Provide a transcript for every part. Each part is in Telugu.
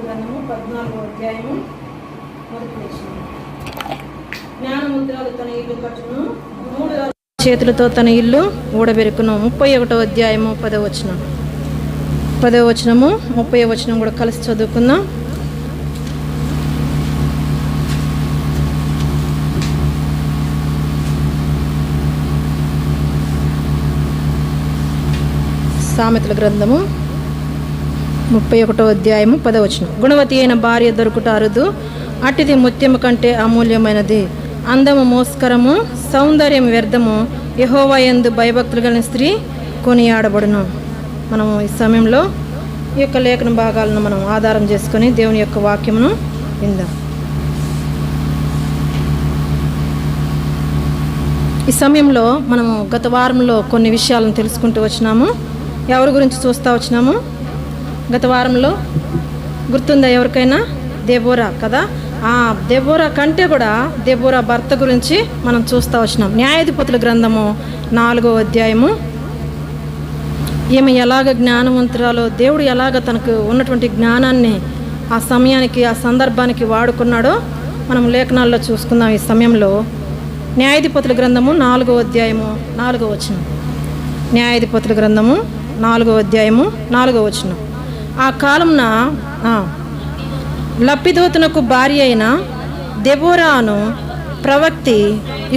గ్రంథము 14వ అధ్యాయము 1వ వచనం. జ్ఞానముద్రాలు తన ఇల్లు కట్టును, 3 చేతులతో తన ఇల్లు ఊడబెరుకును. 31వ అధ్యాయము 10వ వచనం. 10వ వచనము 30వ వచనం కూడా కలిసి చదువుకుందాం. సామెతల గ్రంథము 31వ అధ్యాయము 10వ వచనం. గుణవతి అయిన భార్య దొరుకుట అరుదు, అట్టిది ముత్యము కంటే అమూల్యమైనది. అందము మోస్కరము, సౌందర్యం వ్యర్థము, యెహోవా యందు భయభక్తులు కలిగిన స్త్రీ కొనియాడబడును. మనము ఈ సమయంలో ఈ యొక్క లేఖన భాగాలను మనం ఆధారం చేసుకొని దేవుని యొక్క వాక్యమును విందాం. ఈ సమయంలో మనము గత వారంలో కొన్ని విషయాలను తెలుసుకుంటూ వచ్చినాము. ఎవరి గురించి చూస్తూ వచ్చినాము? గత వారంలో గుర్తుందా ఎవరికైనా? దెబోరా కదా. ఆ దెబోరా కంటే కూడా దెబోరా భర్త గురించి మనం చూస్తూ వచ్చినాం. న్యాయాధిపతుల గ్రంథము 4వ అధ్యాయము. ఈమె ఎలాగ జ్ఞానవంతురాలో, దేవుడు ఎలాగ తనకు ఉన్నటువంటి జ్ఞానాన్ని ఆ సమయానికి ఆ సందర్భానికి వాడుకున్నాడో మనం లేఖనాల్లో చూసుకుందాం. ఈ సమయంలో న్యాయాధిపతుల గ్రంథము 4వ అధ్యాయము 4వ వచనం. న్యాయాధిపతుల గ్రంథము 4వ అధ్యాయము 4వ వచనం. ఆ కాలంన లప్పిదోతునకు భార్య అయిన దెబోరాను ప్రవక్తి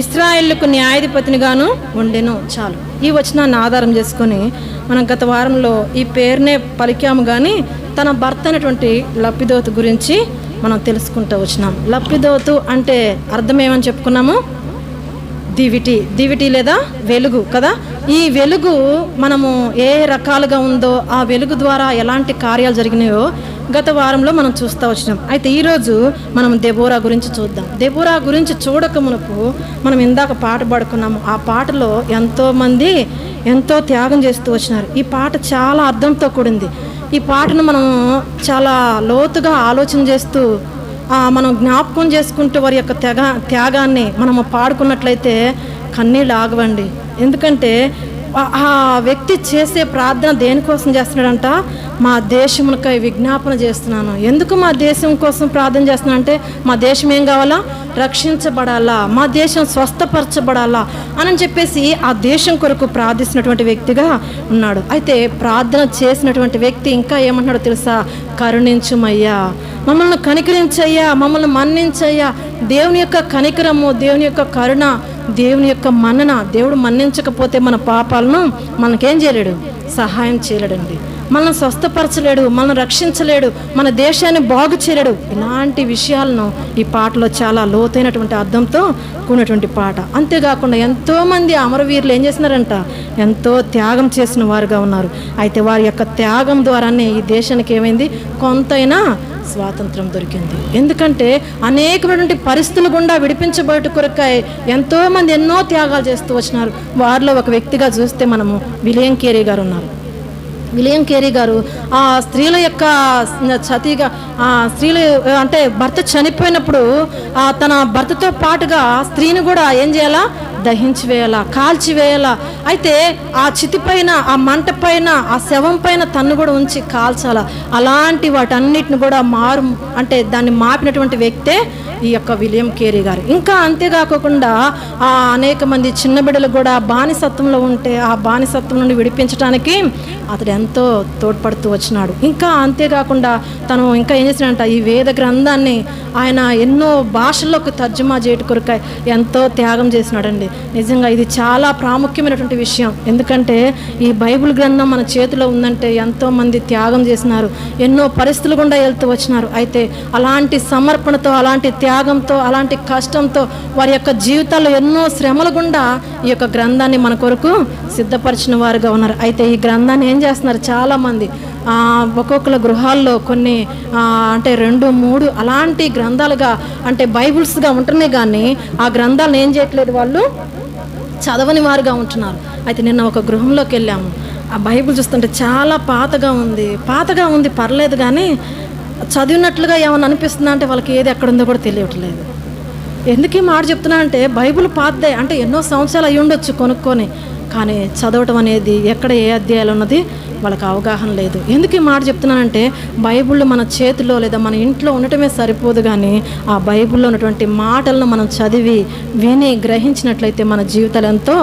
ఇశ్రాయేలుకు న్యాయాధిపతినిగాను ఉండెను. చాలు, ఈ వచనాన్ని ఆధారం చేసుకొని మనం గత వారంలో ఈ పేరునే పలికాము, కానీ తన భర్త అయినటువంటి లప్పిదోతు గురించి మనం తెలుసుకుంటూ వచ్చినాం. లప్పిదోతు అంటే అర్థం ఏమని చెప్పుకున్నాము? దివిటి లేదా వెలుగు కదా. ఈ వెలుగు మనము ఏ రకాలుగా ఉందో, ఆ వెలుగు ద్వారా ఎలాంటి కార్యాలు జరిగినాయో గత వారంలో మనం చూస్తూ వచ్చినాం. అయితే ఈరోజు మనం దెబోరా గురించి చూద్దాం. దెబోరా గురించి చూడక మునుపు మనం ఇందాక పాట పాడుకున్నాము. ఆ పాటలో ఎంతోమంది ఎంతో త్యాగం చేస్తూ వచ్చినారు. ఈ పాట చాలా అర్థంతో కూడింది. ఈ పాటను మనం చాలా లోతుగా ఆలోచన చేస్తూ మనం జ్ఞాపకం చేసుకుంటూ వారి యొక్క త్యాగాన్ని మనము పాడుకున్నట్లయితే కన్నీళ్ళు ఆగవండి. ఎందుకంటే ఆ వ్యక్తి చేసే ప్రార్థన దేనికోసం చేస్తున్నాడంట? మా దేశమునకై విజ్ఞాపన చేస్తున్నాను. ఎందుకు మా దేశం కోసం ప్రార్థన చేస్తున్నాను అంటే, మా దేశం ఏం కావాలా? రక్షించబడాలా, మా దేశం స్వస్థపరచబడాలా అని చెప్పేసి ఆ దేశం కొరకు ప్రార్థిస్తున్నటువంటి వ్యక్తిగా ఉన్నాడు. అయితే ప్రార్థన చేసినటువంటి వ్యక్తి ఇంకా ఏమంటున్నాడో తెలుసా? కరుణించుమయ్యా, మమ్మల్ని కనికరించయ్యా, మమ్మల్ని మన్నించయ్యా. దేవుని యొక్క కనికరము, దేవుని యొక్క కరుణ, దేవుని యొక్క మన్నన. దేవుడు మన్నించకపోతే మన పాపాలను మనకేం చేయలేడు? సహాయం చేయలేడండి. మనల్ని స్వస్థపరచలేడు, మనల్ని రక్షించలేడు, మన దేశాన్ని బాగు చేయలేడు. ఇలాంటి విషయాలను ఈ పాటలో చాలా లోతైనటువంటి అర్థంతో కూడినటువంటి పాట. అంతేకాకుండా ఎంతోమంది అమరవీరులు ఏం చేసినారంట? ఎంతో త్యాగం చేసిన వారుగా ఉన్నారు. అయితే వారి యొక్క త్యాగం ద్వారానే ఈ దేశానికి ఏమైంది? కొంతైనా స్వాతంత్రం దొరికింది. ఎందుకంటే అనేకమైనటువంటి పరిస్థితులు గుండా విడిపించబోయట కొరకై ఎంతోమంది ఎన్నో త్యాగాలు చేస్తూ వచ్చినారు. వారిలో ఒక వ్యక్తిగా చూస్తే మనము విలియం కేరీ గారు ఉన్నారు. విలియం కేరీ గారు ఆ స్త్రీల యొక్క సతీగా, ఆ స్త్రీలు అంటే భర్త చనిపోయినప్పుడు తన భర్తతో పాటుగా స్త్రీని కూడా ఏం చేయాలా? దహించి వేయాలా, కాల్చి వేయాలా. అయితే ఆ చితి పైన, ఆ మంట పైన, ఆ శవం పైన తన్ను కూడా ఉంచి కాల్చాలా. అలాంటి వాటన్నిటిని కూడా అంటే దాన్ని మాపినటువంటి వ్యక్తే ఈ యొక్క విలియం కేరీ గారు. ఇంకా అంతేకాకుండా అనేక మంది చిన్న బిడ్డలు కూడా బానిసత్వంలో ఉంటే ఆ బానిసత్వం నుండి విడిపించడానికి అతడు ఎంతో తోడ్పడుతూ వచ్చినాడు. ఇంకా అంతేకాకుండా తను ఇంకా ఏం చేసినాడంట? ఈ వేద గ్రంథాన్ని ఆయన ఎన్నో భాషల్లోకి తర్జుమా చేయట కొరకై ఎంతో త్యాగం చేసినాడండి. నిజంగా ఇది చాలా ప్రాముఖ్యమైనటువంటి విషయం. ఎందుకంటే ఈ బైబిల్ గ్రంథం మన చేతిలో ఉందంటే ఎంతోమంది త్యాగం చేసినారు, ఎన్నో పరిస్థితులు గుండా వెళ్తూ వచ్చినారు. అయితే అలాంటి సమర్పణతో, అలాంటి త్యాగంతో, అలాంటి కష్టంతో వారి యొక్క జీవితాల్లో ఎన్నో శ్రమల గుండా ఈ యొక్క గ్రంథాన్ని మన కొరకు సిద్ధపరిచిన వారుగా ఉన్నారు. అయితే ఈ గ్రంథాన్ని ఏం చేస్తున్నారు? చాలామంది ఒక్కొక్కల గృహాల్లో కొన్ని అంటే 2, 3 అలాంటి గ్రంథాలుగా అంటే బైబిల్స్గా ఉంటున్నాయి, కానీ ఆ గ్రంథాలను ఏం చేయట్లేదు, వాళ్ళు చదవని వారుగా ఉంటున్నారు. అయితే నిన్న ఒక గృహంలోకి వెళ్ళాము. ఆ బైబిల్ చూస్తుంటే చాలా పాతగా ఉంది పర్లేదు, కానీ చదివినట్లుగా ఏమన్నా అనిపిస్తుందా అంటే వాళ్ళకి ఏది ఎక్కడుందో కూడా తెలియట్లేదు. ఎందుకు ఈ మాట చెప్తున్నా అంటే, బైబిల్ పాతదే అంటే ఎన్నో సంవత్సరాలు అయ్యి ఉండొచ్చు కొనుక్కొని, కానీ చదవటం అనేది ఎక్కడ ఏ అధ్యాయాలు ఉన్నది వాళ్ళకి అవగాహన లేదు. ఎందుకు ఈ మాట చెప్తున్నానంటే బైబిల్ మన చేతిలో లేదా మన ఇంట్లో ఉండటమే సరిపోదు, కానీ ఆ బైబిల్లో ఉన్నటువంటి మాటలను మనం చదివి విని గ్రహించినట్లయితే మన జీవితాలు ఎంతో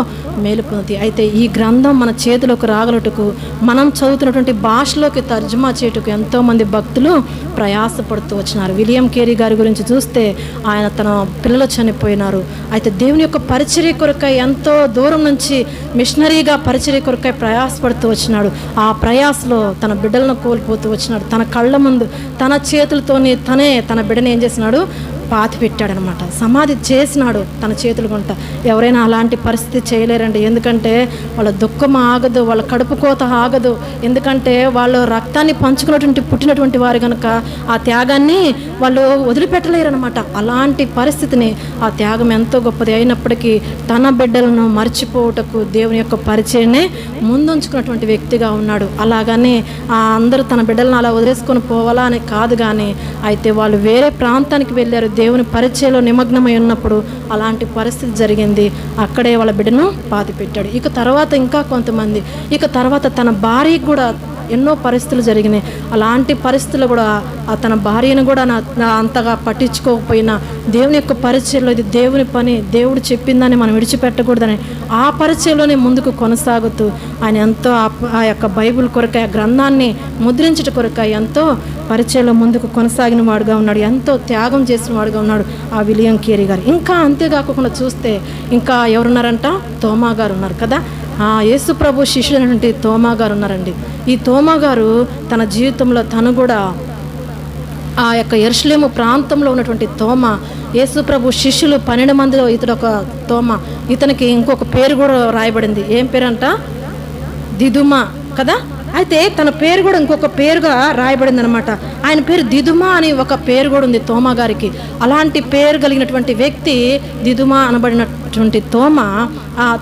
మేలు పొందుతాయి. అయితే ఈ గ్రంథం మన చేతిలోకి రాగలటకు మనం చదువుతున్నటువంటి భాషలోకి తర్జుమా చేయుటకు ఎంతోమంది భక్తులు ప్రయాసపడుతూ వచ్చినారు. విలియం కేరీ గారి గురించి చూస్తే ఆయన తన పిల్లలు చనిపోయినారు. అయితే దేవుని యొక్క పరిచర్య కొరకై ఎంతో దూరం నుంచి మిషనరీగా పరిచర్య కొరకై ప్రయాసపడుతూ వచ్చినాడు. ఆ ప్రయాసలో తన బిడ్డలను కోల్పోతూ వచ్చినాడు. తన కళ్ళ ముందు తన చేతులతోనే తన బిడ్డని ఏం చేసినాడు, పాతి పెట్టాడనమాట. సమాధి చేసినాడు తన చేతులు గుంట. ఎవరైనా అలాంటి పరిస్థితి చేయలేరండి. ఎందుకంటే వాళ్ళ దుఃఖం ఆగదు, వాళ్ళ కడుపు కోత ఆగదు. ఎందుకంటే వాళ్ళు రక్తాన్ని పుట్టినటువంటి వారు కనుక ఆ త్యాగాన్ని వాళ్ళు వదిలిపెట్టలేరనమాట. అలాంటి పరిస్థితిని, ఆ త్యాగం ఎంతో గొప్పది అయినప్పటికీ తన బిడ్డలను మర్చిపోవటకు దేవుని యొక్క పరిచయనే ముందుంచుకున్నటువంటి వ్యక్తిగా ఉన్నాడు. అలాగని అందరూ తన బిడ్డలను అలా వదిలేసుకొని పోవాలా అని కాదు, కానీ అయితే వాళ్ళు వేరే ప్రాంతానికి వెళ్ళారు. దేవుని పరిచయలో నిమగ్నమై ఉన్నప్పుడు అలాంటి పరిస్థితి జరిగింది. అక్కడే వాళ్ళ బిడ్డను పాతి పెట్టాడు. ఇక తర్వాత ఇంకా కొంతమంది, ఇక తర్వాత తన భార్యకు కూడా ఎన్నో పరిస్థితులు జరిగినాయి. అలాంటి పరిస్థితులు కూడా తన భార్యను కూడా అంతగా పట్టించుకోకపోయినా దేవుని యొక్క పరిచయంలో ఇది దేవుని పని, దేవుడు చెప్పిందని మనం విడిచిపెట్టకూడదని ఆ పరిచయంలోనే ముందుకు కొనసాగుతూ ఆయన ఎంతో ఆ యొక్క బైబిల్ కొరకై, ఆ గ్రంథాన్ని ముద్రించట కొరకై ఎంతో పరిచయంలో ముందుకు కొనసాగిన వాడుగా ఉన్నాడు. ఎంతో త్యాగం చేసిన వాడుగా ఉన్నాడు ఆ విలియం కేరీ గారు. ఇంకా అంతేకాకుండా చూస్తే ఇంకా ఎవరున్నారంట, తోమా గారు ఉన్నారు కదా. యేసు ప్రభు శిష్యుడైనటువంటి తోమా గారు ఉన్నారండి. ఈ తోమా గారు తన జీవితంలో తను కూడా ఆ యొక్క యెరూషలేము ప్రాంతంలో ఉన్నటువంటి తోమా, యేసు ప్రభు శిష్యులు 12 మందిలో ఇతడు ఒక తోమా. ఇతనికి ఇంకొక పేరు కూడా రాయబడింది. ఏం పేరు అంట, దిదుమా కదా. అయితే తన పేరు కూడా ఇంకొక పేరుగా రాయబడింది అనమాట. ఆయన పేరు దిదుమా అని ఒక పేరు కూడా ఉంది తోమా గారికి. అలాంటి పేరు కలిగినటువంటి వ్యక్తి దిదుమా అనబడినటువంటి తోమా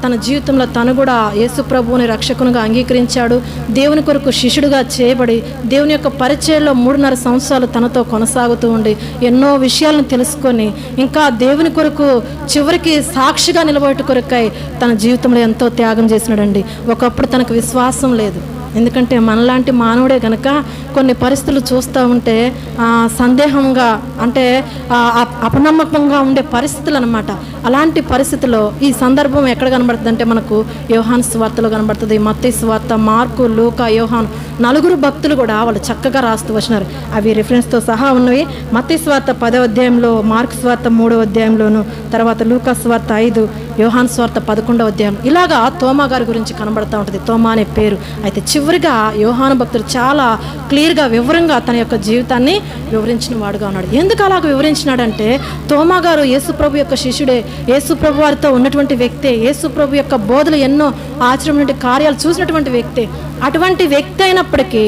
తన జీవితంలో తను కూడా యేసు ప్రభువుని రక్షకునిగా అంగీకరించాడు. దేవుని కొరకు శిష్యుడిగా చేయబడి దేవుని యొక్క పరిచయంలో 3.5 సంవత్సరాలు తనతో కొనసాగుతూ ఉండి ఎన్నో విషయాలను తెలుసుకొని ఇంకా దేవుని కొరకు చివరికి సాక్షిగా నిలబడే కొరకై తన జీవితంలో ఎంతో త్యాగం చేసినాడండి. ఒకప్పుడు తనకు విశ్వాసం లేదు. ఎందుకంటే మనలాంటి మానవుడే కనుక కొన్ని పరిస్థితులు చూస్తూ ఉంటే సందేహంగా, అంటే అపనమ్మకంగా ఉండే పరిస్థితులు అనమాట. అలాంటి పరిస్థితుల్లో ఈ సందర్భం ఎక్కడ కనబడుతుంది అంటే మనకు యోహాను సువార్తలో కనబడుతుంది. మత్తయి సువార్త, మార్కు, లూకా, యోహాను 4 భక్తులు కూడా వాళ్ళు చక్కగా రాస్తూ వచ్చినారు. అవి రిఫరెన్స్తో సహా ఉన్నవి. మత్తయి సువార్త 10వ అధ్యాయంలో, మార్కు సువార్త 3వ అధ్యాయంలోను, తర్వాత లూకా సువార్త 5, యోహాను సువార్త 11వ అధ్యాయం. ఇలాగా తోమా గారి గురించి కనబడుతూ ఉంటుంది, తోమా అనే పేరు. అయితే చివరిగా యోహాను భక్తుడు చాలా క్లియర్గా వివరంగా తన యొక్క జీవితాన్ని వివరించిన వాడుగా ఉన్నాడు. ఎందుకు అలాగ వివరించినాడంటే తోమా గారు యేసు ప్రభు యొక్క శిష్యుడే, యేసు ప్రభు వారితో ఉన్నటువంటి వ్యక్తే, యేసు ప్రభు యొక్క బోధలు ఎన్నో ఆచరణ కార్యాలు చూసినటువంటి వ్యక్తే. అటువంటి వ్యక్తి అయినప్పటికీ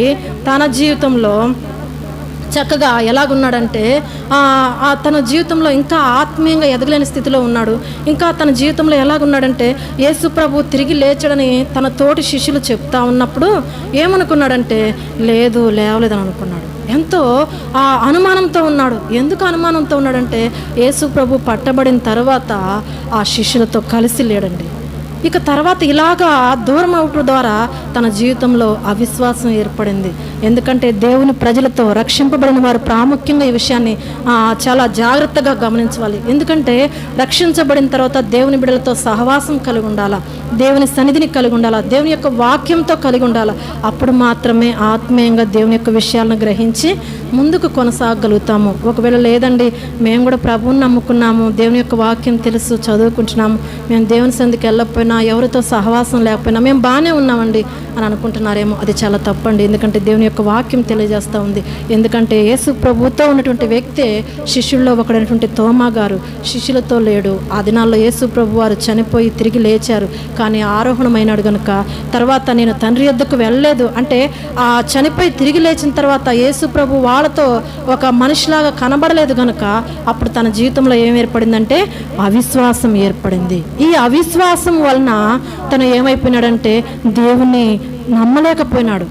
తన జీవితంలో చక్కగా ఎలాగున్నాడంటే తన జీవితంలో ఇంకా ఆత్మీయంగా ఎదగలేని స్థితిలో ఉన్నాడు. ఇంకా తన జీవితంలో ఎలాగున్నాడంటే యేసు ప్రభు తిరిగి లేచాడని తన తోటి శిష్యులు చెప్తా ఉన్నప్పుడు ఏమనుకున్నాడంటే లేవలేదని అనుకున్నాడు. ఎంతో అనుమానంతో ఉన్నాడు. ఎందుకు అనుమానంతో ఉన్నాడంటే యేసు ప్రభు పట్టబడిన తర్వాత ఆ శిష్యులతో కలిసి లేడండి. ఇక తర్వాత ఇలాగా దూరం అవటం ద్వారా తన జీవితంలో అవిశ్వాసం ఏర్పడింది. ఎందుకంటే దేవుని ప్రజలతో రక్షింపబడిన వారు ప్రాముఖ్యంగా ఈ విషయాన్ని చాలా జాగ్రత్తగా గమనించాలి. ఎందుకంటే రక్షించబడిన తర్వాత దేవుని బిడ్డలతో సహవాసం కలిగి ఉండాలా, దేవుని సన్నిధిని కలిగి ఉండాలా, దేవుని యొక్క వాక్యంతో కలిగి ఉండాలా. అప్పుడు మాత్రమే ఆత్మీయంగా దేవుని యొక్క విషయాలను గ్రహించి ముందుకు కొనసాగలుగుతాము. ఒకవేళ లేదండి, మేము కూడా ప్రభువుని నమ్ముకున్నాము, దేవుని యొక్క వాక్యం తెలుసు, చదువుకుంటున్నాము, మేము దేవుని సన్నిధికి వెళ్ళకపోయినా, ఎవరితో సహవాసం లేకపోయినా మేము బాగానే ఉన్నామండి అని అనుకుంటున్నారేమో. అది చాలా తప్పండి. ఎందుకంటే దేవుని యొక్క వాక్యం తెలియజేస్తూ ఉంది. ఎందుకంటే యేసు ప్రభుతో ఉన్నటువంటి వ్యక్తే శిష్యుల్లో ఒకడైనటువంటి తోమా గారు శిష్యులతో లేడు. ఆ దినాల్లో యేసు ప్రభు వారు చనిపోయి తిరిగి లేచారు, కానీ ఆరోహణమైనాడు కనుక తర్వాత నేను తండ్రి యొద్దకు వెళ్ళలేదు అంటే ఆ చనిపోయి తిరిగి లేచిన తర్వాత యేసు ప్రభు వాళ్ళతో ఒక మనిషిలాగా కనబడలేదు కనుక అప్పుడు తన జీవితంలో ఏం ఏర్పడిందంటే అవిశ్వాసం ఏర్పడింది. ఈ అవిశ్వాసం వలన తను ఏమైపోయినాడంటే దేవుణ్ణి నమ్మలేకపోయినాడు.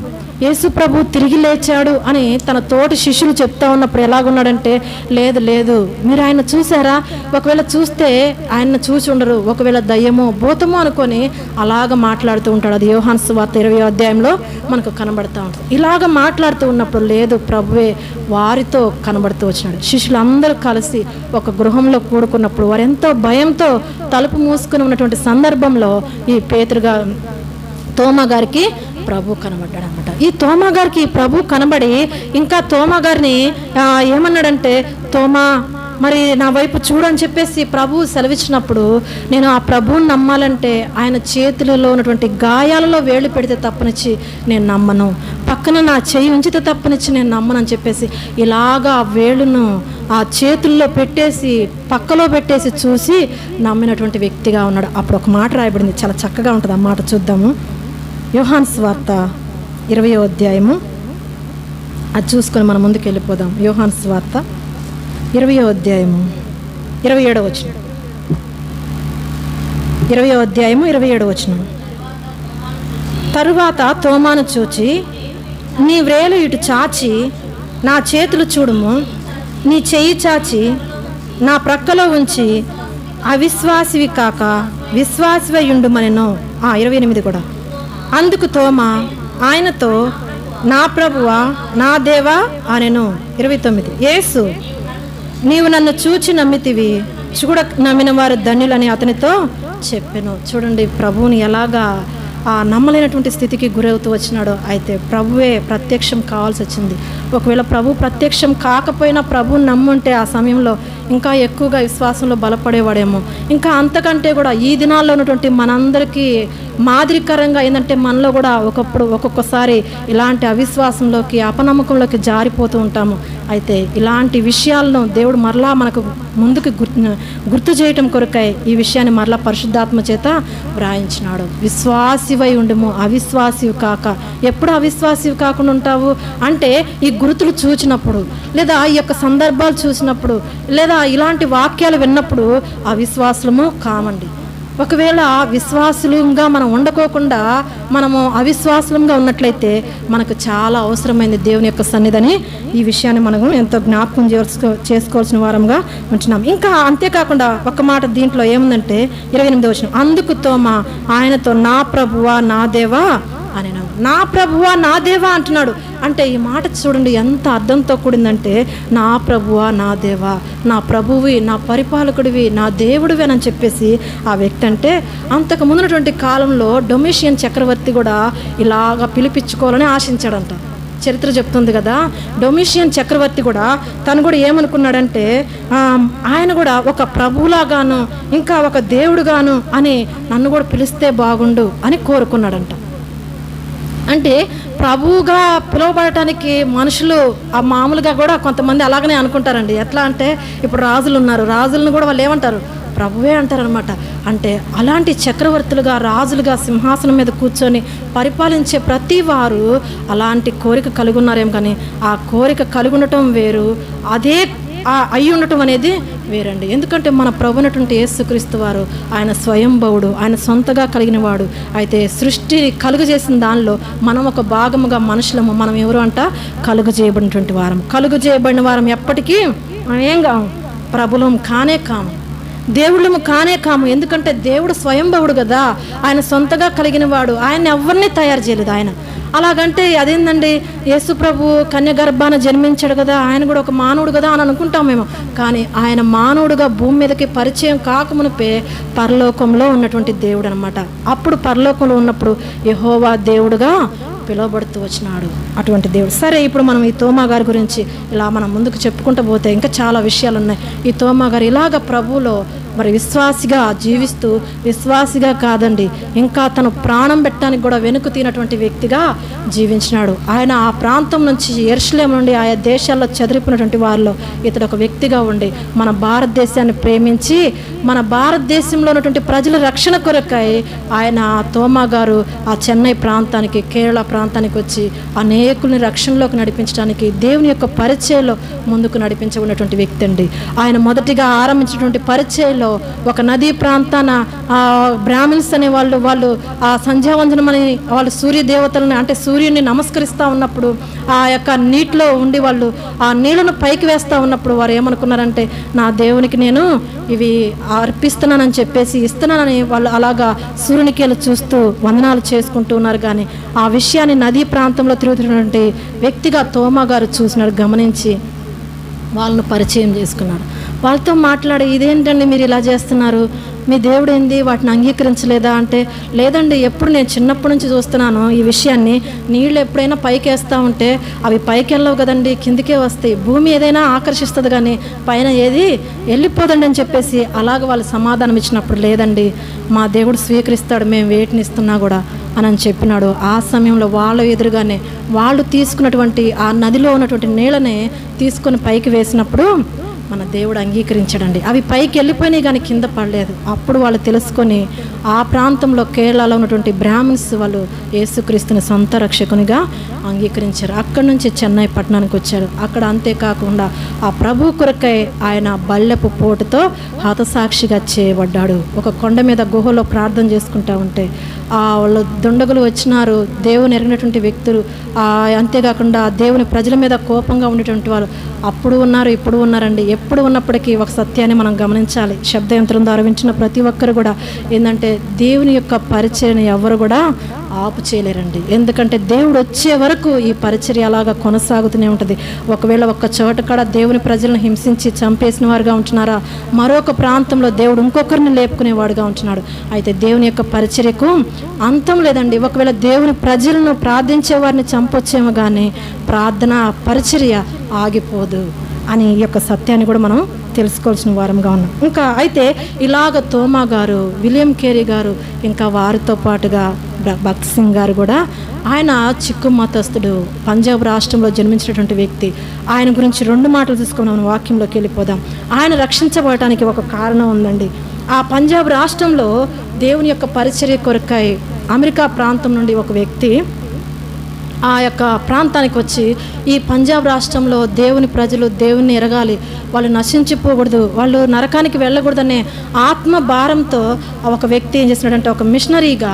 యేసు ప్రభు తిరిగి లేచాడు అని తన తోటి శిష్యులు చెప్తా ఉన్నప్పుడు ఎలాగున్నాడంటే, లేదు లేదు, మీరు ఆయన చూసారా? ఒకవేళ చూస్తే ఆయన చూసి ఉండరు, ఒకవేళ దయ్యమో భూతమో అనుకొని అలాగ మాట్లాడుతూ ఉంటాడు. అది యోహాను సువార్త 20వ అధ్యాయంలో మనకు కనబడుతూ ఉంటుంది. ఇలాగ మాట్లాడుతూ ఉన్నప్పుడు లేదు, ప్రభువే వారితో కనబడుతూ వచ్చినాడు. శిష్యులందరూ కలిసి ఒక గృహంలో కూడుకున్నప్పుడు వారు ఎంతో భయంతో తలుపు మూసుకుని ఉన్నటువంటి సందర్భంలో ఈ పేతురుగా తోమా గారికి ప్రభు కనబడ్డాడు అనమాట. ఈ తోమా గారికి ప్రభు కనబడి ఇంకా తోమా గారిని ఏమన్నాడంటే, తోమా మరి నా వైపు చూడని చెప్పేసి ప్రభు సెలవిచ్చినప్పుడు, నేను ఆ ప్రభువుని నమ్మాలంటే ఆయన చేతులలో ఉన్నటువంటి గాయాలలో వేళ్ళు పెడితే తప్పనిచ్చి నేను నమ్మను, పక్కన నా చెయ్యి ఉంచితే తప్పనిచ్చి నేను నమ్మను అని చెప్పేసి ఇలాగా ఆ వేళ్ళును ఆ చేతుల్లో పెట్టేసి పక్కలో పెట్టేసి చూసి నమ్మినటువంటి వ్యక్తిగా ఉన్నాడు. అప్పుడు ఒక మాట రాయబడింది, చాలా చక్కగా ఉంటుంది. ఆ మాట చూద్దాము. యోహాను సువార్త 20వ అధ్యాయము, అది చూసుకొని మనం ముందుకు వెళ్ళిపోదాం. యోహాను సువార్త 20వ అధ్యాయము 27వ వచనం. 20వ అధ్యాయము 27వ వచనం. తరువాత తోమాను చూచి, నీ వ్రేలు ఇటు చాచి నా చేతులు చూడుము, నీ చెయ్యి చాచి నా ప్రక్కలో ఉంచి అవిశ్వాసివి కాక విశ్వాసివై ఉండుమనెను. 28 కూడా. అందుకు తోమా ఆయనతో, నా ప్రభువా నా దేవా అనెను. 29. యేసు, నీవు నన్ను చూచి నమ్మితివి, చూడ నమ్మిన వారు ధన్యులని అతనితో చెప్పెను. చూడండి ప్రభువుని ఎలాగా నమ్మలేనటువంటి స్థితికి గురవుతూ వచ్చినాడో. అయితే ప్రభువే ప్రత్యక్షం కావాల్సి వచ్చింది. ఒకవేళ ప్రభు ప్రత్యక్షం కాకపోయినా ప్రభువుని నమ్ముంటే ఆ సమయంలో ఇంకా ఎక్కువగా విశ్వాసంలో బలపడేవాడేమో. ఇంకా అంతకంటే కూడా ఈ దినాల్లో ఉన్నటువంటి మనందరికీ మాదిరికరంగా ఏంటంటే, మనలో కూడా ఒక్కొక్కసారి ఇలాంటి అవిశ్వాసంలోకి అపనమ్మకంలోకి జారిపోతూ ఉంటాము. అయితే ఇలాంటి విషయాలను దేవుడు మరలా మనకు ముందుకు గుర్తు చేయటం కొరకై ఈ విషయాన్ని మరలా పరిశుద్ధాత్మ చేత వ్రాయించినాడు. విశ్వాసివై ఉండుము, అవిశ్వాసివి కాక. ఎప్పుడు అవిశ్వాసివి కాకుండా ఉంటావు అంటే, ఈ గుర్తులు చూసినప్పుడు, లేదా ఈ యొక్క సందర్భాలు చూసినప్పుడు, లేదా ఇలాంటి వాక్యాలు విన్నప్పుడు అవిశ్వాసము కామండి. ఒకవేళ విశ్వాసులంగా మనం ఉండకోకుండా మనము అవిశ్వాసులంగా ఉన్నట్లయితే మనకు చాలా అవసరమైంది దేవుని యొక్క సన్నిధిని. ఈ విషయాన్ని మనము ఎంతో జ్ఞాపకం చేసుకోవాల్సిన వారంగా ఉంటున్నాం. ఇంకా అంతేకాకుండా ఒక మాట దీంట్లో ఏముందంటే 28వ వచనం. అందుకు తోమా ఆయనతో, నా ప్రభువా నా దేవా అని. నా ప్రభువా నా దేవా అంటున్నాడు. అంటే ఈ మాట చూడండి ఎంత అర్థంతో కూడిందంటే, నా ప్రభువా నా దేవా, నా ప్రభువి, నా పరిపాలకుడివి, నా దేవుడివి అని చెప్పేసి ఆ వ్యక్తి అంటే, అంతకు ముందున్నటువంటి కాలంలో డొమిషియన్ చక్రవర్తి కూడా ఇలాగా పిలిపించుకోవాలని ఆశించాడంట. చరిత్ర చెప్తుంది కదా. డొమిషియన్ చక్రవర్తి కూడా తను కూడా ఏమనుకున్నాడంటే, ఆయన కూడా ఒక ప్రభువులాగాను ఇంకా ఒక దేవుడుగాను అని నన్ను కూడా పిలిస్తే బాగుండు అని కోరుకున్నాడంట. అంటే ప్రభువుగా పిలువబడటానికి మనుషులు మామూలుగా కూడా కొంతమంది అలాగనే అనుకుంటారండి. ఎట్లా అంటే, ఇప్పుడు రాజులు ఉన్నారు, రాజులను కూడా వాళ్ళు ఏమంటారు, ప్రభువే అంటారనమాట. అంటే అలాంటి చక్రవర్తులుగా రాజులుగా సింహాసనం మీద కూర్చొని పరిపాలించే ప్రతి వారు అలాంటి కోరిక కలిగి ఉన్నారేం, కానీ ఆ కోరిక కలిగి ఉండటం వేరు, అదే అయి ఉండటం అనేది వేరండి. ఎందుకంటే మన ప్రభునటువంటి యేసుక్రీస్తు వారు ఆయన స్వయంభవుడు, ఆయన సొంతగా కలిగిన వాడు. అయితే సృష్టిని కలుగజేసిన దానిలో మనం ఒక భాగముగా మనుషులము. మనం ఎవరు అంట, కలుగజేయబడినటువంటి వారం. కలుగజేయబడిన వారం ఎప్పటికీ ఏం కాము, ప్రభులం కానే కాము, దేవుళ్ళము కానే కాము. ఎందుకంటే దేవుడు స్వయంభవుడు కదా, ఆయన సొంతగా కలిగిన వాడు. ఆయన ఎవరిని తయారు చేయలేదు. ఆయన అలాగంటే అదేందండి, యేసు ప్రభు కన్యగర్భాన జన్మించాడు కదా, ఆయన కూడా ఒక మానవుడు కదా అని అనుకుంటాం మేము. కానీ ఆయన మానవుడుగా భూమి మీదకి పరిచయం కాకమునిపే పరలోకంలో ఉన్నటువంటి దేవుడు అనమాట. అప్పుడు పరలోకంలో ఉన్నప్పుడు యెహోవా దేవుడుగా పిలువబడుతూ వచ్చినాడు అటువంటి దేవుడు. సరే, ఇప్పుడు మనం ఈ తోమా గారి గురించి ఇలా మనం ముందుకు చెప్పుకుంటూ పోతే ఇంకా చాలా విషయాలు ఉన్నాయి. ఈ తోమా గారు ఇలాగ ప్రభువులో మరి విశ్వాసిగా జీవిస్తూ, విశ్వాసిగా కాదండి, ఇంకా తను ప్రాణం పెట్టడానికి కూడా వెనుక తీనటువంటి వ్యక్తిగా జీవించినాడు. ఆయన ఆ ప్రాంతం నుంచి యెరూషలేము నుండి ఆయా దేశాల్లో చెదిరిపోయినటువంటి వారిలో ఇతడు ఒక వ్యక్తిగా ఉండి మన భారతదేశాన్ని ప్రేమించి మన భారతదేశంలో ఉన్నటువంటి ప్రజల రక్షణ కొరకై ఆయన తోమా గారు ఆ చెన్నై ప్రాంతానికి, కేరళ ప్రాంతానికి వచ్చి అనేకుల్ని రక్షణలోకి నడిపించడానికి దేవుని యొక్క పరిచయంలో ముందుకు నడిపించబడినటువంటి వ్యక్తి అండి. ఆయన మొదటిగా ఆరంభించినటువంటి పరిచయంలో మధ్యలో ఒక నదీ ప్రాంతాన బ్రాహ్మిన్స్ అనే వాళ్ళు ఆ సంధ్యావందనమని వాళ్ళు సూర్య దేవతలను అంటే సూర్యుని నమస్కరిస్తూ ఉన్నప్పుడు ఆ యొక్క నీటిలో ఉండి వాళ్ళు ఆ నీళ్ళను పైకి వేస్తూ ఉన్నప్పుడు వారు ఏమనుకున్నారంటే నా దేవునికి నేను ఇవి అర్పిస్తున్నానని చెప్పేసి ఇస్తున్నానని వాళ్ళు అలాగా సూర్యునికి వెళ్ళి చూస్తూ వందనాలు చేసుకుంటూ ఉన్నారు. కానీ ఆ విషయాన్ని నదీ ప్రాంతంలో తిరుగుతున్నటువంటి వ్యక్తిగా తోమా గారు చూసినాడు, గమనించి వాళ్ళను పరిచయం చేసుకున్నాడు. వాళ్ళతో మాట్లాడి ఇదేంటండి మీరు ఇలా చేస్తున్నారు, మీ దేవుడు ఏంది వాటిని అంగీకరించలేదా అంటే, లేదండి ఎప్పుడు నేను చిన్నప్పటి నుంచి చూస్తున్నాను ఈ విషయాన్ని, నీళ్ళు ఎప్పుడైనా పైకి వేస్తూ ఉంటే అవి పైకి వెళ్ళవు కదండి, కిందికే వస్తాయి, భూమి ఏదైనా ఆకర్షిస్తుంది కానీ పైన ఏది వెళ్ళిపోదండి అని చెప్పేసి అలాగ వాళ్ళు సమాధానం ఇచ్చినప్పుడు, లేదండి మా దేవుడు స్వీకరిస్తాడు మేము వేటిని ఇస్తున్నా కూడా అని చెప్పినాడు. ఆ సమయంలో వాళ్ళ ఎదురుగానే వాళ్ళు తీసుకున్నటువంటి ఆ నదిలో ఉన్నటువంటి నీళ్ళనే తీసుకొని పైకి వేసినప్పుడు మన దేవుడు అంగీకరించాడండి. అవి పైకి వెళ్ళిపోయినాయి కానీ కింద పడలేదు. అప్పుడు వాళ్ళు తెలుసుకొని ఆ ప్రాంతంలో కేరళలో ఉన్నటువంటి బ్రాహ్మిన్స్ వాళ్ళు యేసుక్రీస్తుని సొంత రక్షకునిగా అంగీకరించారు. అక్కడి నుంచి చెన్నై పట్టణానికి వచ్చారు. అక్కడ అంతేకాకుండా ఆ ప్రభు కొరకై ఆయన బల్లెపు పోటుతో హతసాక్షిగా చేయబడ్డాడు. ఒక కొండ మీద గుహలో ప్రార్థన చేసుకుంటూ ఉంటే వాళ్ళు దుండగులు వచ్చినారు, దేవుని ఎరిగినటువంటి వ్యక్తులు, అంతేకాకుండా దేవుని ప్రజల మీద కోపంగా ఉండేటువంటి వాళ్ళు అప్పుడు ఉన్నారు, ఇప్పుడు ఉన్నారండి. ఎప్పుడు ఉన్నప్పటికీ ఒక సత్యాన్ని మనం గమనించాలి. శబ్దయంత్రం ద్వారా వింటున్న ప్రతి ఒక్కరు కూడా ఏంటంటే దేవుని యొక్క పరిచర్యను ఎవరు కూడా ఆపు చేయలేరండి. ఎందుకంటే దేవుడు వచ్చే వరకు ఈ పరిచర్య అలాగా కొనసాగుతూనే ఉంటుంది. ఒకవేళ ఒక్క చోట కూడా దేవుని ప్రజలను హింసించి చంపేసిన వారుగా ఉంటున్నారా, మరొక ప్రాంతంలో దేవుడు ఇంకొకరిని లేపుకునేవాడుగా ఉంటున్నాడు. అయితే దేవుని యొక్క పరిచర్యకు అంతం లేదండి. ఒకవేళ దేవుని ప్రజలను ప్రార్థించే వారిని చంపొచ్చేమో కానీ ప్రార్థన పరిచర్య ఆగిపోదు అని ఈ యొక్క సత్యాన్ని కూడా మనం తెలుసుకోవాల్సిన వారంగా ఉన్నాం. ఇంకా అయితే ఇలాగ తోమా గారు, విలియం కేరీ గారు, ఇంకా వారితో పాటుగా భక్త్ సింగ్ గారు కూడా, ఆయన చిక్కు మతస్థుడు, పంజాబ్ రాష్ట్రంలో జన్మించినటువంటి వ్యక్తి. ఆయన గురించి 2 మాటలు తీసుకుని మనం వాక్యంలోకి వెళ్ళిపోదాం. ఆయన రక్షించబడటానికి ఒక కారణం ఉందండి. ఆ పంజాబ్ రాష్ట్రంలో దేవుని యొక్క పరిచర్య కొరకై అమెరికా ప్రాంతం నుండి ఒక వ్యక్తి ఆ యొక్క ప్రాంతానికి వచ్చి, ఈ పంజాబ్ రాష్ట్రంలో దేవుని ప్రజలు దేవుని ఎరగాలి, వాళ్ళు నశించిపోకూడదు, వాళ్ళు నరకానికి వెళ్ళకూడదనే ఆత్మ భారంతో ఒక వ్యక్తి ఏం చేస్తున్నాడంటే, ఒక మిషనరీగా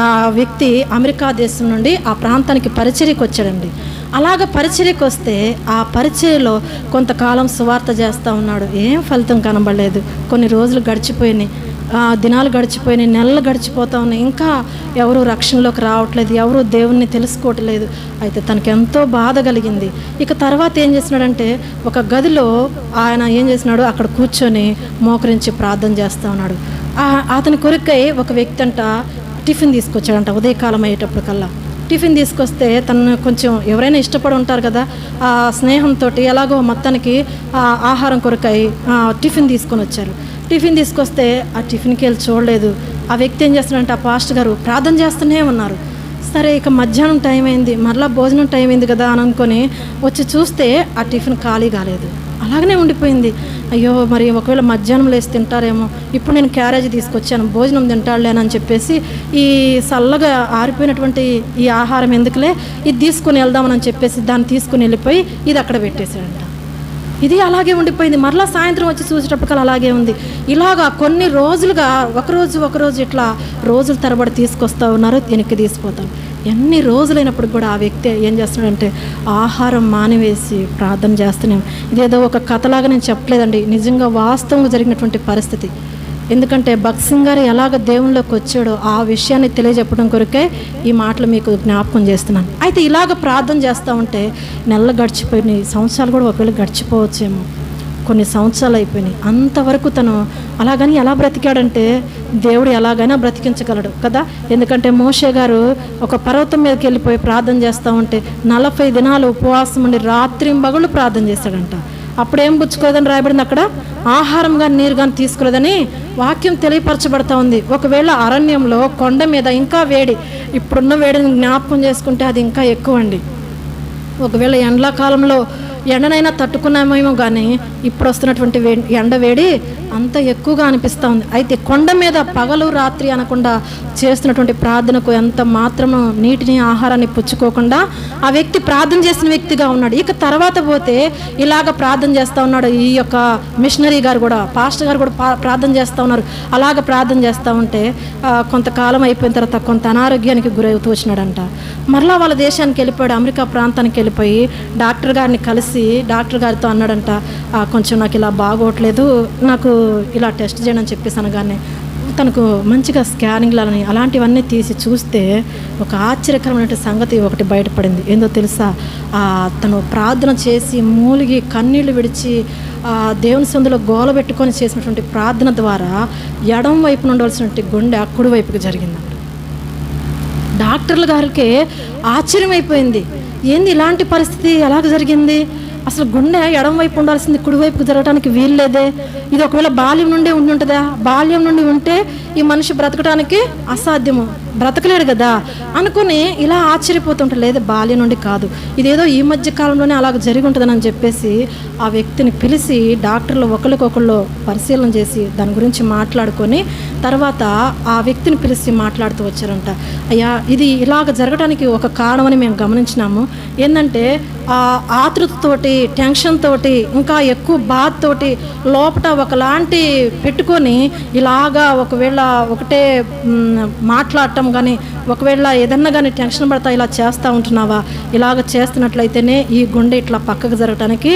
ఆ వ్యక్తి అమెరికా దేశం నుండి ఆ ప్రాంతానికి పరిచర్యకు వచ్చాడండి. అలాగ పరిచర్యకు వస్తే ఆ పరిచర్యలో కొంతకాలం సువార్త చేస్తూ ఉన్నాడు. ఏం ఫలితం కనబడలేదు. కొన్ని రోజులు గడిచిపోయినాయి, దినాలు గడిచిపోయినాయి, నెలలు గడిచిపోతూ ఉన్నాయి. ఇంకా ఎవరు రక్షణలోకి రావట్లేదు, ఎవరు దేవుణ్ణి తెలుసుకోవట్లేదు. అయితే తనకు ఎంతో బాధ కలిగింది. ఇక తర్వాత ఏం చేస్తున్నాడంటే, ఒక గదిలో ఆయన ఏం చేసినాడు, అక్కడ కూర్చొని మోకరించి ప్రార్థన చేస్తూ ఉన్నాడు. అతని కొరకై ఒక వ్యక్తి అంట టిఫిన్ తీసుకొచ్చాడంట. ఉదయకాలం అయ్యేటప్పటికల్లా టిఫిన్ తీసుకొస్తే తను కొంచెం ఎవరైనా ఇష్టపడి ఉంటారు కదా, ఆ స్నేహంతో ఎలాగో మొత్తానికి ఆహారం కొరకై టిఫిన్ తీసుకొని వచ్చారు. టిఫిన్ తీసుకొస్తే ఆ టిఫిన్కి వెళ్ళి చూడలేదు. ఆ వ్యక్తి ఏం చేస్తున్నాడంటే, ఆ పాస్టర్ గారు ప్రార్థన చేస్తూనే ఉన్నారు. సరే ఇక మధ్యాహ్నం టైం అయింది, మరలా భోజనం టైం అయింది కదా అని అనుకొని వచ్చి చూస్తే ఆ టిఫిన్ ఖాళీ కాలేదు, అలాగనే ఉండిపోయింది. అయ్యో మరి ఒకవేళ మధ్యాహ్నం లేసి తింటారేమో, ఇప్పుడు నేను క్యారేజ్ తీసుకొచ్చాను భోజనం తింటాడులేనని చెప్పేసి ఈ చల్లగా ఆరిపోయినటువంటి ఈ ఆహారం ఎందుకులే, ఇది తీసుకుని వెళ్దామని చెప్పేసి దాన్ని తీసుకుని వెళ్ళిపోయి ఇది అక్కడ పెట్టేశాడంట. ఇది అలాగే ఉండిపోయింది. మరలా సాయంత్రం వచ్చి చూసేటప్పటికల్లా అలాగే ఉంది. ఇలాగా కొన్ని రోజులుగా ఒకరోజు ఇట్లా రోజుల తరబడి తీసుకొస్తూ ఉన్నారు, వెనక్కి తీసిపోతారు. ఎన్ని రోజులైనప్పుడు కూడా ఆ వ్యక్తి ఏం చేస్తున్నాడంటే, ఆహారం మానివేసి ప్రార్థన చేస్తున్నాం. ఇదేదో ఒక కథలాగా నేను చెప్పలేదండి, నిజంగా వాస్తవంగా జరిగినటువంటి పరిస్థితి. ఎందుకంటే భక్త్ సింగ్ గారు ఎలాగ దేవుళ్ళలోకి వచ్చాడో ఆ విషయాన్ని తెలియజెప్పడం కొరకే ఈ మాటలు మీకు జ్ఞాపకం చేస్తున్నాను. అయితే ఇలాగ ప్రార్థన చేస్తూ ఉంటే నెలలు గడిచిపోయినాయి, సంవత్సరాలు కూడా ఒకవేళ గడిచిపోవచ్చేమో, కొన్ని సంవత్సరాలు అయిపోయినాయి. అంతవరకు తను అలాగని ఎలా బ్రతికాడంటే, దేవుడు ఎలాగైనా బ్రతికించగలడు కదా. ఎందుకంటే మోషే గారు ఒక పర్వతం మీదకి వెళ్ళిపోయి ప్రార్థన చేస్తూ ఉంటే 40 దినాలు ఉపవాసం ఉండి రాత్రింబగళ్ళు ప్రార్థన చేశాడంట. అప్పుడేం పుచ్చుకోలేదని రాయబడింది అక్కడ, ఆహారం కానీ నీరు కానీ తీసుకోలేదని వాక్యం తెలియపరచబడతా ఉంది. ఒకవేళ అరణ్యంలో కొండ మీద ఇంకా వేడి, ఇప్పుడున్న వేడిని జ్ఞాపకం చేసుకుంటే అది ఇంకా ఎక్కువ అండి. ఒకవేళ ఎండాకాలంలో ఎండనైనా తట్టుకున్నామేమో కానీ ఇప్పుడు వస్తున్నటువంటి ఎండ వేడి అంత ఎక్కువగా అనిపిస్తూ ఉంది. అయితే కొండ మీద పగలు రాత్రి అనకుండా చేస్తున్నటువంటి ప్రార్థనకు ఎంత మాత్రము నీటిని ఆహారాన్ని పుచ్చుకోకుండా ఆ వ్యక్తి ప్రార్థన చేసిన వ్యక్తిగా ఉన్నాడు. ఇక తర్వాత పోతే ఇలాగ ప్రార్థన చేస్తూ ఉన్నాడు. ఈ యొక్క మిషనరీ గారు కూడా, పాస్టర్ గారు కూడా ప్రార్థన చేస్తూ ఉన్నారు. అలాగ ప్రార్థన చేస్తూ ఉంటే కొంతకాలం అయిపోయిన తర్వాత కొంత అనారోగ్యానికి గురవుతూ వచ్చినాడంట. మరలా వాళ్ళ దేశానికి వెళ్ళిపోయాడు, అమెరికా ప్రాంతానికి వెళ్ళిపోయి డాక్టర్ గారిని కలిసి డాక్టర్ గారితో అన్నాడంట, కొంచెం నాకు ఇలా బాగోట్లేదు, నాకు ఇలా టెస్ట్ చేయడం అని చెప్పేసి అనగానే తనకు మంచిగా స్కానింగ్లని అలాంటివన్నీ తీసి చూస్తే ఒక ఆశ్చర్యకరమైన సంగతి ఒకటి బయటపడింది. ఏందో తెలుసా, తను ప్రార్థన చేసి మూలిగి కన్నీళ్లు విడిచి దేవుని సందులో గోల పెట్టుకొని చేసినటువంటి ప్రార్థన ద్వారా ఎడం వైపు ఉండవలసినటువంటి గుండె కుడి వైపుకి జరిగిందంట. డాక్టర్ల గారికి ఆశ్చర్యం అయిపోయింది. ఏంది ఇలాంటి పరిస్థితి ఎలాగ జరిగింది, అసలు గుండె ఎడం వైపు ఉండాల్సింది కుడివైపుకు జరగడానికి వీల్లేదే, ఇది ఒకవేళ బాల్యం నుండి ఉంటుందా, బాల్యం నుండి ఉంటే ఈ మనిషి బ్రతకడానికి అసాధ్యము, బ్రతకలేడు కదా అనుకుని ఇలా ఆశ్చర్యపోతుంటారు. లేదా బాల్యం నుండి కాదు, ఇదేదో ఈ మధ్య కాలంలోనే అలాగ జరిగి ఉంటుందని చెప్పేసి ఆ వ్యక్తిని పిలిచి డాక్టర్లు ఒకరికొకళ్ళు పరిశీలన చేసి దాని గురించి మాట్లాడుకొని తర్వాత ఆ వ్యక్తిని పిలిచి మాట్లాడుతూ వచ్చారంట. అయ్యా, ఇది ఇలాగ జరగడానికి ఒక కారణమని మేము గమనించినాము. ఏంటంటే ఆతృతతోటి, టెన్షన్ తోటి, ఇంకా ఎక్కువ బాధతోటి లోపల ఒకలాంటి పెట్టుకొని ఇలాగా ఒకవేళ ఒకటే మాట్లాడటం కానీ, ఒకవేళ ఏదన్నా కానీ టెన్షన్ పడతా ఇలా చేస్తూ ఉంటున్నావా, ఇలాగ చేస్తున్నట్లయితేనే ఈ గుండె ఇట్లా పక్కకు జరగటానికి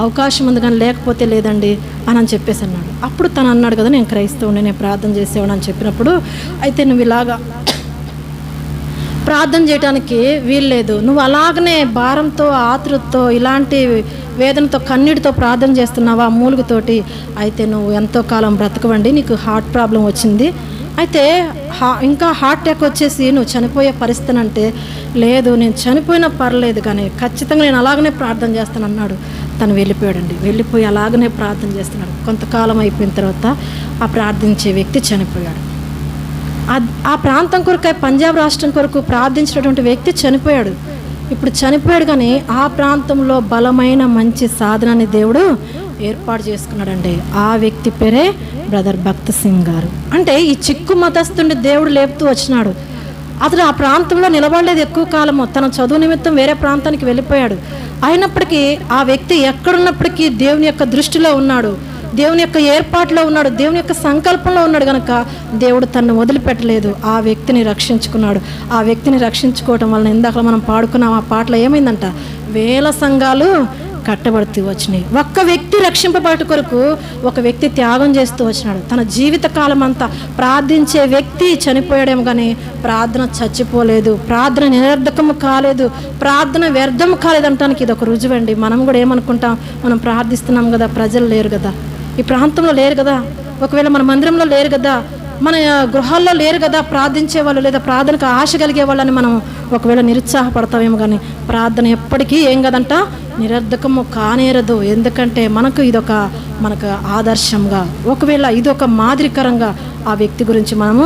అవకాశం ఉంది, కానీ లేకపోతే లేదండి అని చెప్పేసి అన్నాడు. అప్పుడు తను అన్నాడు కదా, నేను క్రైస్తవుని, నేను ప్రార్థన చేసేవాడు అని చెప్పినప్పుడు, అయితే నువ్వు ఇలాగా ప్రార్థన చేయడానికి వీల్లేదు, నువ్వు అలాగనే భారంతో, ఆతృతతో, ఇలాంటి వేదనతో, కన్నీటితో ప్రార్థన చేస్తున్నావా మూలుగుతోటి, అయితే నువ్వు ఎంతో కాలం బ్రతకవండి, నీకు హార్ట్ ప్రాబ్లం వచ్చింది, అయితే ఇంకా హార్ట్ అటాక్ వచ్చేసి నువ్వు చనిపోయే పరిస్థితి అంటే, లేదు నేను చనిపోయినా పర్లేదు కానీ ఖచ్చితంగా నేను అలాగనే ప్రార్థన చేస్తాను అన్నాడు. తను వెళ్ళిపోయాడండి. వెళ్ళిపోయి అలాగనే ప్రార్థన చేస్తున్నాడు. కొంతకాలం అయిపోయిన తర్వాత ఆ ప్రార్థించే వ్యక్తి చనిపోయాడు. ఆ ప్రాంతం కొరకు, పంజాబ్ రాష్ట్రం కొరకు ప్రార్థించినటువంటి వ్యక్తి చనిపోయాడు. ఇప్పుడు చనిపోయాడు కానీ ఆ ప్రాంతంలో బలమైన మంచి సాధనాన్ని దేవుడు ఏర్పాటు చేసుకున్నాడండి. ఆ వ్యక్తి పేరే బ్రదర్ భక్త్ సింగ్ గారు. అంటే ఈ చిక్కు మతస్థుండి దేవుడు లేపుతూ వచ్చినాడు. అతను ఆ ప్రాంతంలో నిలబడలేదు ఎక్కువ కాలము, తన చదువు నిమిత్తం వేరే ప్రాంతానికి వెళ్ళిపోయాడు. అయినప్పటికీ ఆ వ్యక్తి ఎక్కడున్నప్పటికీ దేవుని యొక్క దృష్టిలో ఉన్నాడు, దేవుని యొక్క ఏర్పాటులో ఉన్నాడు, దేవుని యొక్క సంకల్పంలో ఉన్నాడు కనుక దేవుడు తనను వదిలిపెట్టలేదు. ఆ వ్యక్తిని రక్షించుకున్నాడు. ఆ వ్యక్తిని రక్షించుకోవటం వలన ఇందాక మనం పాడుకున్నాం ఆ పాటలో ఏమైందంట, వేల సంఘాలు కట్టబడుతూ వచ్చినాయి. ఒక్క వ్యక్తి రక్షింపబడట కొరకు ఒక వ్యక్తి త్యాగం చేస్తూ వచ్చినాడు. తన జీవిత కాలం అంతా ప్రార్థించే వ్యక్తి చనిపోయాడేమో కానీ ప్రార్థన చచ్చిపోలేదు, ప్రార్థన నిరర్ధకము కాలేదు, ప్రార్థన వ్యర్థము కాలేదు అంటానికి ఇది ఒక రుజువండి. మనం కూడా ఏమనుకుంటాం, మనం ప్రార్థిస్తున్నాం కదా, ప్రజలు లేరు కదా, ఈ ప్రాంతంలో లేరు కదా, ఒకవేళ మన మందిరంలో లేరు కదా, మన గృహాల్లో లేరు కదా ప్రార్థించే వాళ్ళు, లేదా ప్రార్థనకు ఆశ కలిగే వాళ్ళని మనం ఒకవేళ నిరుత్సాహపడతామేమో కానీ ప్రార్థన ఎప్పటికీ ఏం కదంట, నిరర్ధకము కానేరదు. ఎందుకంటే మనకు ఆదర్శంగా, ఒకవేళ ఇది ఒక మాదిరికరంగా ఆ వ్యక్తి గురించి మనము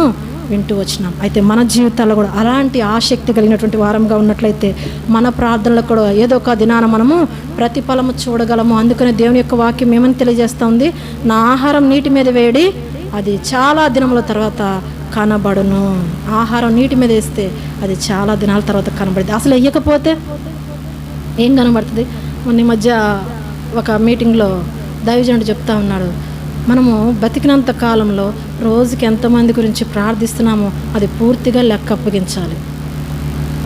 వింటూ వచ్చినాం. అయితే మన జీవితాల్లో కూడా అలాంటి ఆసక్తి కలిగినటువంటి వారంగా ఉన్నట్లయితే మన ప్రార్థనలో కూడా ఏదో ఒక దినాన మనము ప్రతిఫలము చూడగలము. అందుకనే దేవుని యొక్క వాక్యం ఏమని తెలియజేస్తూ ఉంది, నా ఆహారం నీటి మీద వేడి, అది చాలా దినముల తర్వాత కనబడును. ఆహారం నీటి మీద వేస్తే అది చాలా దినాల తర్వాత కనబడుతుంది. అసలు వేయకపోతే ఏం కనబడుతుంది? మొన్న మధ్య ఒక మీటింగ్లో దైవజనుడు చెప్తా ఉన్నాడు, మనము బతికినంత కాలంలో రోజుకి ఎంతమంది గురించి ప్రార్థిస్తున్నామో అది పూర్తిగా లెక్క అప్పగించాలి.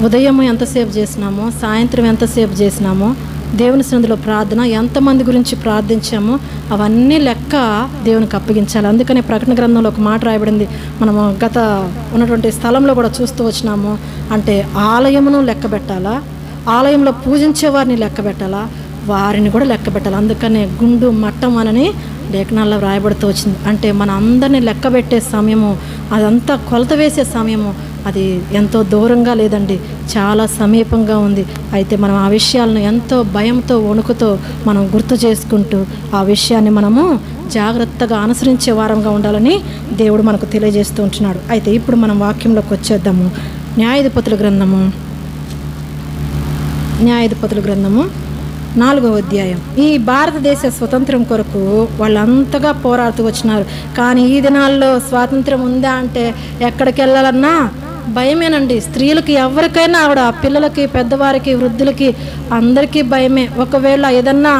ఉదయం ఎంతసేపు చేసినామో, సాయంత్రం ఎంతసేపు చేసినామో, దేవుని సన్నిధిలో ప్రార్థన ఎంతమంది గురించి ప్రార్థించామో అవన్నీ లెక్క దేవునికి అప్పగించాలి. అందుకనే ప్రకటన గ్రంథంలో ఒక మాట రాయబడింది, మనము గత ఉన్నటువంటి స్థలంలో కూడా చూస్తూ వచ్చినాము. అంటే ఆలయమును లెక్క పెట్టాలా, ఆలయంలో పూజించే వారిని లెక్క పెట్టాలా, వారిని కూడా లెక్క పెట్టాలి. అందుకనే గుండు మట్టం అనని లేఖనాల్లో రాయబడుతూ వచ్చింది. అంటే మన అందరినీ లెక్క పెట్టే సమయము, అదంతా కొలత వేసే సమయము అది ఎంతో దూరంగా లేదండి, చాలా సమీపంగా ఉంది. అయితే మనం ఆ విషయాలను ఎంతో భయంతో, వణుకుతో మనం గుర్తు చేసుకుంటూ ఆ విషయాన్ని మనము జాగ్రత్తగా అనుసరించే వారంగా ఉండాలని దేవుడు మనకు తెలియజేస్తూ ఉంటున్నాడు. అయితే ఇప్పుడు మనం వాక్యంలోకి వచ్చేద్దాము. న్యాయాధిపతుల గ్రంథము 4వ అధ్యాయం. ఈ భారతదేశ స్వతంత్రం కొరకు వాళ్ళంతగా పోరాడుతూ వచ్చినారు. కానీ ఈ దినాల్లో స్వాతంత్రం ఉందా అంటే ఎక్కడికి వెళ్ళాలన్నా భయమేనండి. స్త్రీలకి ఎవరికైనా ఆవిడ, పిల్లలకి, పెద్దవారికి, వృద్ధులకి అందరికీ భయమే. ఒకవేళ ఏదన్నా